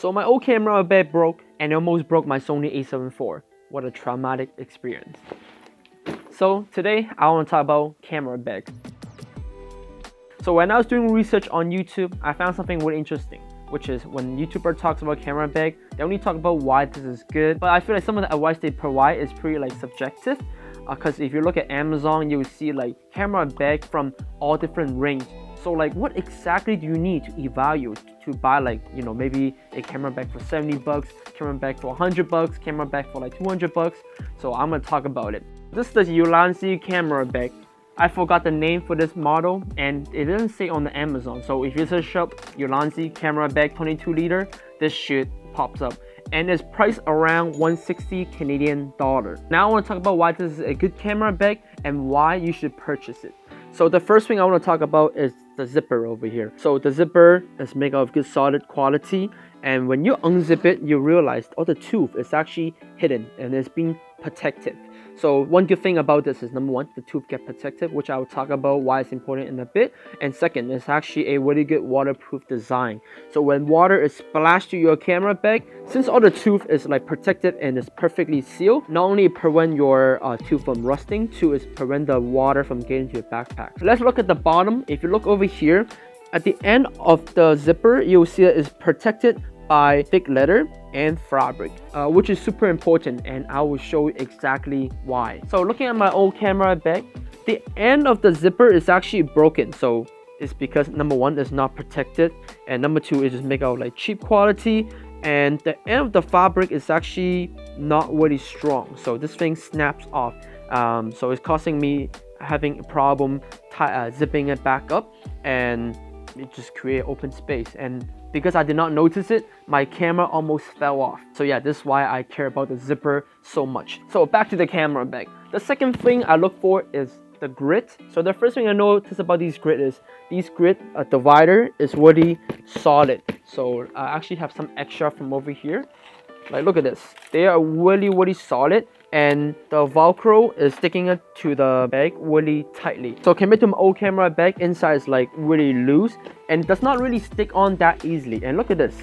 So my old camera bag broke and it almost broke my Sony a7 IV. What a traumatic experience. So today I want to talk about camera bag. So when I was doing research on YouTube, I found something really interesting, which is when YouTuber talks about camera bag, they only talk about why this is good. But I feel like some of the advice they provide is pretty like subjective. Because if you look at Amazon, you will see like camera bag from all different range. So like what exactly do you need to evaluate to buy, like, you know, maybe a camera bag for 70 bucks, camera bag for 100 bucks, camera bag for like 200 bucks. So I'm gonna talk about it. This is the Ulanzi camera bag. I forgot the name for this model and it doesn't say on the Amazon. So if you search up Ulanzi camera bag 22 liter, this shit pops up. And it's priced around 160 Canadian dollar. Now I want to talk about why this is a good camera bag and why you should purchase it. So the first thing I want to talk about is the zipper over here. So the zipper is made of good solid quality, and when you unzip it, you realize all the tooth is actually hidden and it's being protected. So one good thing about this is, number one, the tooth get protected, which I will talk about why it's important in a bit. And second, it's actually a really good waterproof design. So when water is splashed to your camera bag, since all the tooth is like protected and is perfectly sealed, not only prevent your tooth from rusting, two is prevent the water from getting to your backpack. So let's look at the bottom. If you look over here, at the end of the zipper, you'll see that it's protected by thick leather and fabric, which is super important, and I will show you exactly why. So looking at my old camera bag, the end of the zipper is actually broken. So it's because number one, it's not protected, and number two, it is made out of like cheap quality, and the end of the fabric is actually not really strong. So this thing snaps off. So it's causing me having a problem zipping it back up, and it just create open space. And because I did not notice it, my camera almost fell off. So yeah, this is why I care about the zipper so much. So back to the camera bag. The second thing I look for is the grit. So the first thing I notice about these grit is divider is really solid. So I actually have some extra from over here. Like, look at this. They are really solid, and the Velcro is sticking it to the bag really tightly. So compared to my old camera bag, inside is like really loose and does not really stick on that easily. And look at this.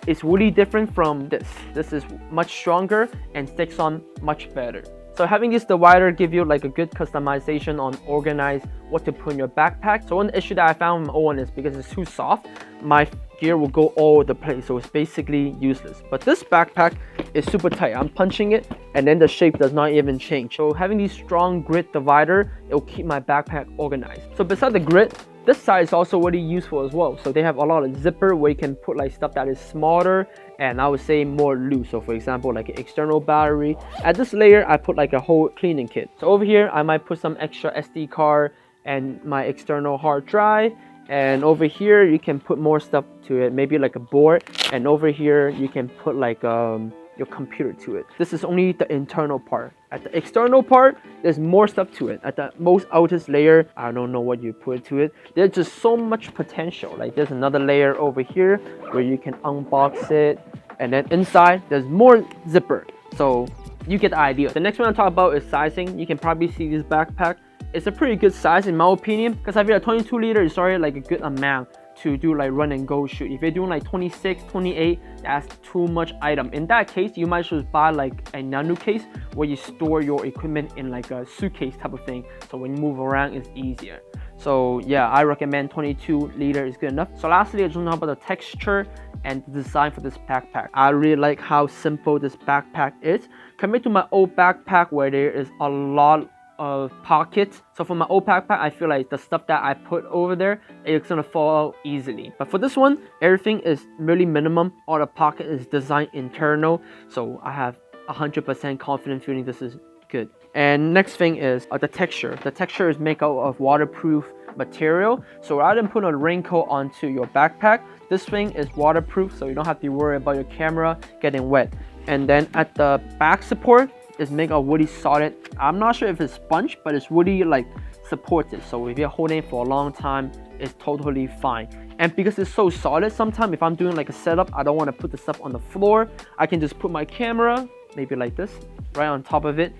It's really different from this. This is much stronger and sticks on much better. So having this divider give you like a good customization on organize what to put in your backpack. So one issue that I found with my old one is because it's too soft, my gear will go all over the place, so it's basically useless. But this backpack is super tight. I'm punching it and then the shape does not even change. So having these strong grit divider, it will keep my backpack organized. So beside the grit, this side is also really useful as well. So they have a lot of zipper where you can put like stuff that is smaller and I would say more loose. So for example, like an external battery. At this layer, I put like a whole cleaning kit. So over here, I might put some extra SD card and my external hard drive. And over here, you can put more stuff to it, maybe like a board. And over here, you can put like your computer to it. This is only the internal part. At the external part, there's more stuff to it. At the most outer layer, I don't know what you put to it. There's just so much potential. Like there's another layer over here where you can unbox it. And then inside, there's more zipper. So you get the idea. The next one I'll talk about is sizing. You can probably see this backpack. It's a pretty good size in my opinion, because I feel like 22 liter is already like a good amount to do like run and go shoot. If you're doing like 26, 28, that's too much item. In that case, you might just buy like a nano case where you store your equipment in like a suitcase type of thing. So when you move around, it's easier. So yeah, I recommend 22 liter is good enough. So lastly, I just want to talk about the texture and the design for this backpack. I really like how simple this backpack is compared to my old backpack where there is a lot of pockets. So for my old backpack, I feel like the stuff that I put over there, it's gonna fall out easily. But for this one, everything is really minimum. All the pocket is designed internal. So I have 100% confident feeling this is good. And next thing is the texture. The texture is made out of waterproof material. So rather than putting a raincoat onto your backpack, this thing is waterproof, so you don't have to worry about your camera getting wet. And then at the back support, is made of really solid. I'm not sure if it's sponge, but it's really like supportive. So if you're holding it for a long time, it's totally fine. And because it's so solid, sometimes if I'm doing like a setup, I don't want to put the stuff on the floor. I can just put my camera, maybe like this, right on top of it,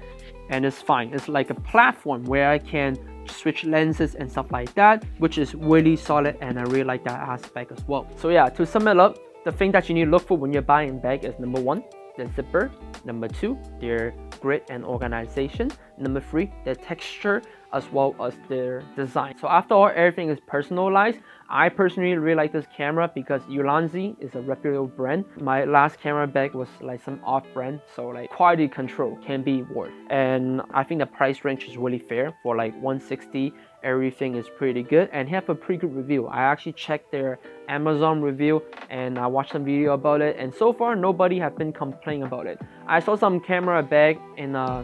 and it's fine. It's like a platform where I can switch lenses and stuff like that, which is really solid, and I really like that aspect as well. So yeah, to sum it up, The thing that you need to look for when you're buying a bag is number 1, the zipper, number 2, their grid and organization, number 3, their texture, as well as their design. So after all, everything is personalized. I personally really like this camera because Ulanzi is a reputable brand. My last camera bag was like some off brand, so like quality control can be worth. And I think the price range is really fair for like 160. Everything is pretty good and have a pretty good review. I actually checked their Amazon review and I watched some video about it, and so far nobody have been complaining about it. I saw some camera bag in a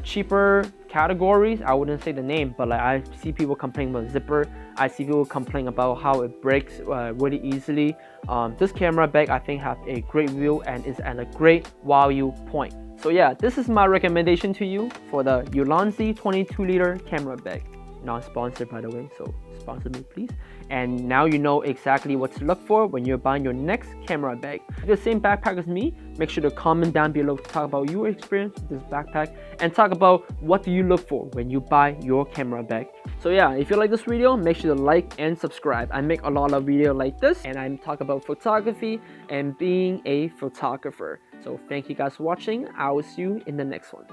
cheaper categories. I wouldn't say the name, but like I see people complaining about zipper. I see people complain about how it breaks really easily. This camera bag I think have a great review and is at a great value point. So yeah, this is my recommendation to you for the Ulanzi 22-liter camera bag. Not sponsored by the way, so sponsor me please. And now you know exactly what to look for when you're buying your next camera bag. If you're the same backpack as me, make sure to comment down below to talk about your experience with this backpack and talk about what do you look for when you buy your camera bag. So yeah, if you like this video, make sure to like and subscribe. I make a lot of videos like this and I talk about photography and being a photographer. So thank you guys for watching. I will see you in the next one.